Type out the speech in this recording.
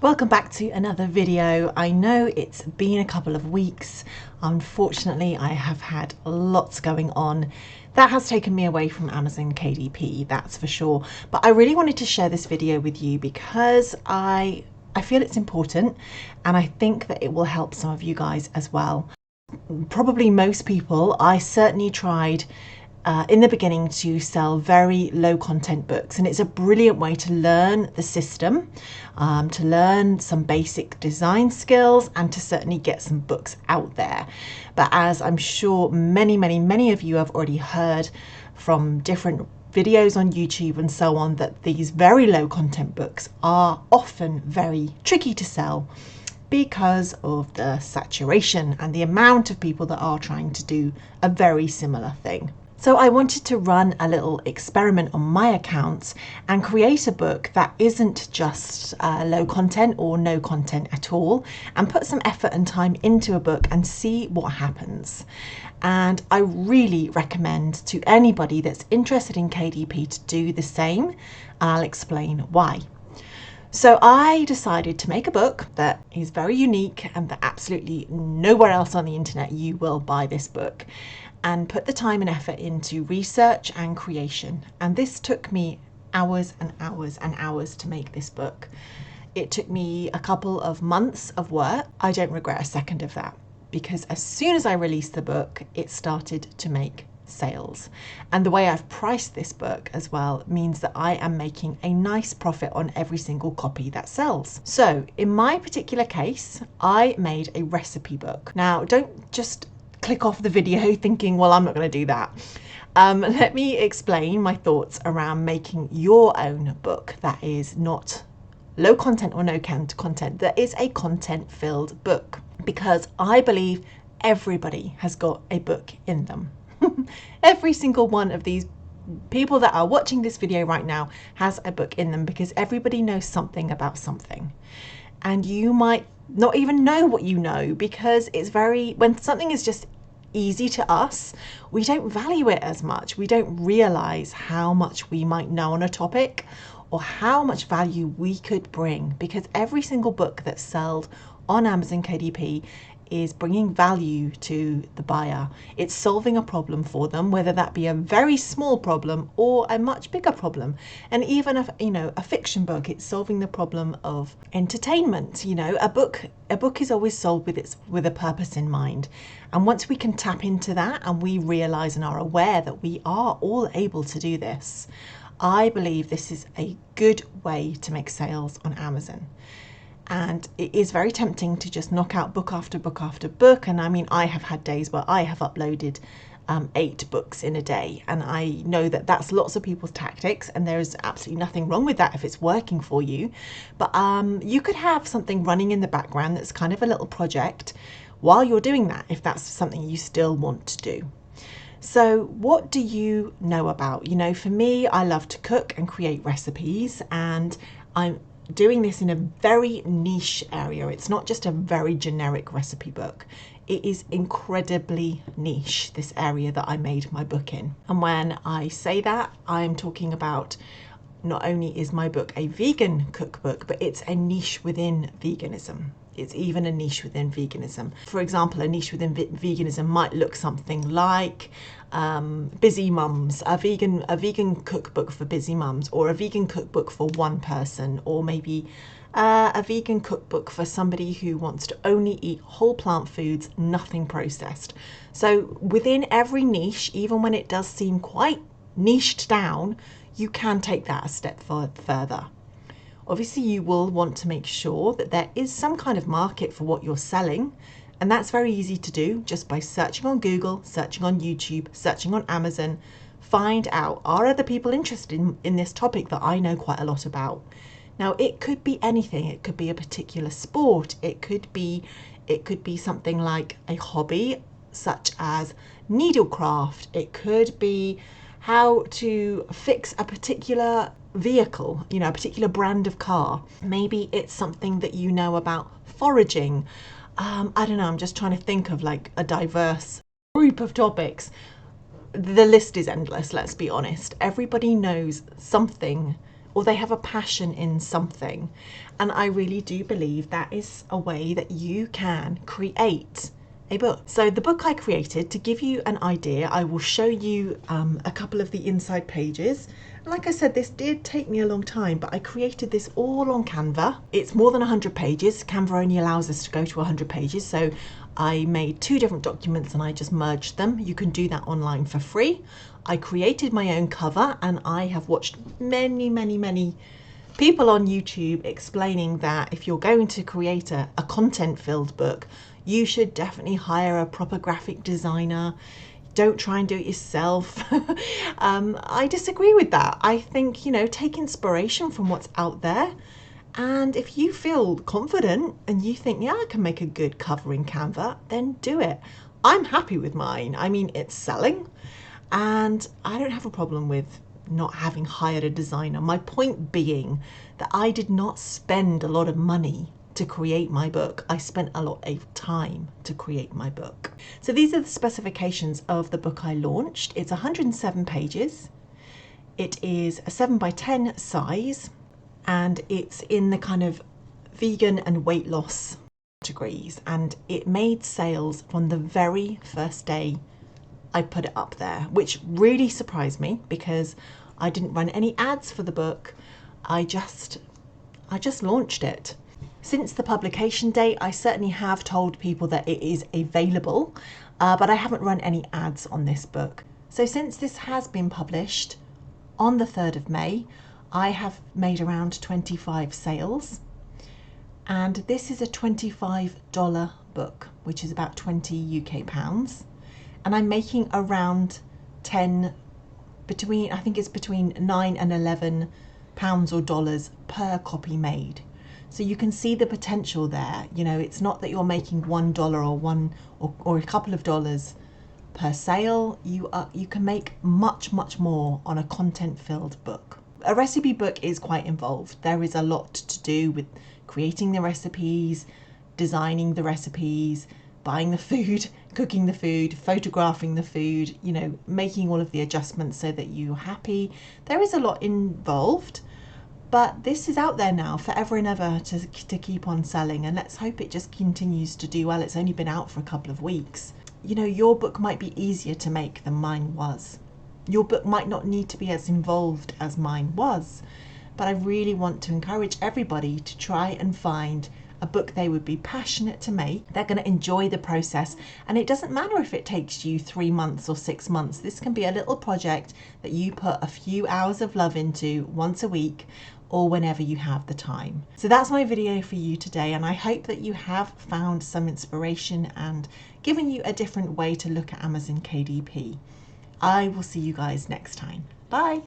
Welcome back to another video. I know it's been a couple of weeks. Unfortunately, I have had lots going on. That has taken me away from Amazon KDP, that's for sure. But I really wanted to share this video with you because I feel it's important, and I think that it will help some of you guys as well. Probably most people, I certainly tried in the beginning to sell very low content books, and it's a brilliant way to learn the system, to learn some basic design skills, and to certainly get some books out there. But as I'm sure many of you have already heard from different videos on YouTube and so on, that these very low content books are often very tricky to sell because of the saturation and the amount of people that are trying to do a very similar thing. So I wanted to run a little experiment on my accounts and create a book that isn't just low content or no content at all, and put some effort and time into a book and see what happens. And I really recommend to anybody that's interested in KDP to do the same, and I'll explain why. So I decided to make a book that is very unique and that absolutely nowhere else on the internet you will buy this book, and put the time and effort into research and creation. And this took me hours and hours and hours to make this book. It took me a couple of months of work. I don't regret a second of that, because as soon as I released the book, it started to make sales. And the way I've priced this book as well means that I am making a nice profit on every single copy that sells. So in my particular case, I made a recipe book. Now, don't just click off the video thinking, well, I'm not going to do that. Let me explain my thoughts around making your own book that is not low content or no content, that is a content filled book, because I believe everybody has got a book in them. Every single one of these people that are watching this video right now has a book in them, because everybody knows something about something. And you might not even know what you know, because it's when something is just easy to us, we don't value it as much. We don't realize how much we might know on a topic or how much value we could bring, because every single book that's sold on Amazon KDP is bringing value to the buyer. It's solving a problem for them, whether that be a very small problem or a much bigger problem. And even a fiction book, it's solving the problem of entertainment. A book is always sold with a purpose in mind. And once we can tap into that and we realize and are aware that we are all able to do this, I believe this is a good way to make sales on Amazon. And it is very tempting to just knock out book after book after book. And I mean, I have had days where I have uploaded 8 books in a day. And I know that that's lots of people's tactics, and there is absolutely nothing wrong with that if it's working for you. But you could have something running in the background that's kind of a little project while you're doing that, if that's something you still want to do. So what do you know about? For me, I love to cook and create recipes, and I'm doing this in a very niche area. It's not just a very generic recipe book. It is incredibly niche, this area that I made my book in. And when I say that, I'm talking about not only is my book a vegan cookbook, but it's a niche within veganism. It's even a niche within veganism. For example, a niche within veganism might look something like busy mums, a vegan cookbook for busy mums, or a vegan cookbook for one person, or maybe a vegan cookbook for somebody who wants to only eat whole plant foods, nothing processed. So within every niche, even when it does seem quite niched down, you can take that a step further. Obviously, you will want to make sure that there is some kind of market for what you're selling. And that's very easy to do just by searching on Google, searching on YouTube, searching on Amazon. Find out, are other people interested in this topic that I know quite a lot about? Now, it could be anything. It could be a particular sport. It could be something like a hobby, such as needlecraft. It could be how to fix a particular vehicle, a particular brand of car. Maybe it's something that you know about foraging. I don't know, I'm just trying to think of like a diverse group of topics. The list is endless, let's be honest. Everybody knows something or they have a passion in something. And I really do believe that is a way that you can create a book. So the book I created, to give you an idea, I will show you a couple of the inside pages. And like I said, this did take me a long time, but I created this all on Canva. It's more than 100 pages. Canva only allows us to go to 100 pages. So I made 2 different documents and I just merged them. You can do that online for free. I created my own cover, and I have watched many people on YouTube explaining that if you're going to create a content-filled book, you should definitely hire a proper graphic designer. Don't try and do it yourself. I disagree with that. I think, you know, take inspiration from what's out there. And if you feel confident and you think, yeah, I can make a good cover in Canva, then do it. I'm happy with mine. I mean, it's selling, and I don't have a problem with not having hired a designer. My point being that I did not spend a lot of money to create my book. I spent a lot of time to create my book. So these are the specifications of the book I launched. It's 107 pages. It is a 7x10 size, and it's in the kind of vegan and weight loss categories. And it made sales from the very first day I put it up there, which really surprised me because I didn't run any ads for the book. I just launched it. Since the publication date, I certainly have told people that it is available, but I haven't run any ads on this book. So since this has been published on the 3rd of May, I have made around 25 sales. And this is a $25 book, which is about 20 UK pounds. And I'm making around I think it's between 9 and 11 pounds or dollars per copy made. So you can see the potential there. You know, it's not that you're making $1 or a couple of dollars per sale. You can make much more on a content-filled book. A recipe book is quite involved. There is a lot to do with creating the recipes, designing the recipes, buying the food, cooking the food, photographing the food, you know, making all of the adjustments so that you're happy. There is a lot involved, but this is out there now forever and ever to keep on selling, and let's hope it just continues to do well. It's only been out for a couple of weeks. You know, your book might be easier to make than mine was. Your book might not need to be as involved as mine was, but I really want to encourage everybody to try and find a book they would be passionate to make. They're going to enjoy the process, and it doesn't matter if it takes you 3 months or 6 months. This can be a little project that you put a few hours of love into once a week or whenever you have the time. So that's my video for you today, and I hope that you have found some inspiration and given you a different way to look at Amazon KDP. I will see you guys next time. Bye.